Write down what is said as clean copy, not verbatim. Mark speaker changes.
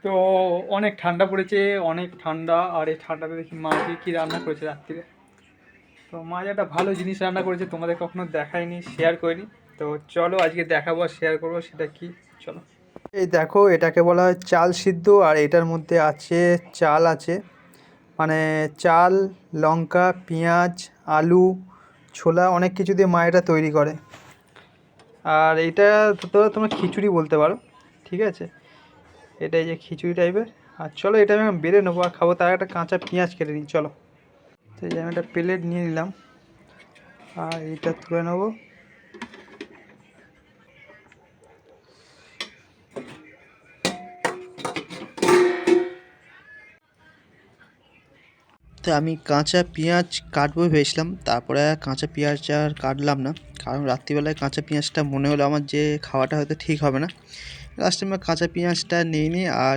Speaker 1: তো অনেক ঠান্ডা পড়েছে, অনেক ঠান্ডা। আর এই ঠান্ডাতে দেখি মা কী রান্না করেছে রাত্রিরে। তো মা যে একটা ভালো জিনিস রান্না করেছে, তোমাদের কখনো দেখাইনি, শেয়ার করিনি। তো চলো আজকে দেখাবো আর শেয়ার করবো, সেটা কি চলো। এই দেখো, এটাকে বলা হয় চাল সিদ্ধ। আর এটার মধ্যে আছে চাল আছে, মানে চাল, লঙ্কা, পেঁয়াজ, আলু, ছোলা, অনেক কিছু দিয়ে মা এটা তৈরি করে। আর এইটা তো তোমরা খিচুড়ি বলতে পারো, ঠিক আছে। এটাই যে খিচুড়ি টাইপের। আর চলো এটা আমি বেড়ে নেবো আর খাবো, তার একটা কাঁচা পেঁয়াজ কেটে নিই চলো। তো এই যে আমি একটা প্লেট নিয়ে নিলাম আর এটা তুলে নেবো। তো আমি কাঁচা পেঁয়াজ কাটবো ভেবেছিলাম, তারপরে কাঁচা পেঁয়াজ আর কাটলাম না, কারণ রাত্রিবেলায় কাঁচা পেঁয়াজটা মনে হলো আমার যে খাওয়াটা হয়তো ঠিক হবে না। লাস্টে আমি কাঁচা পেঁয়াজটা নিয়ে নিই আর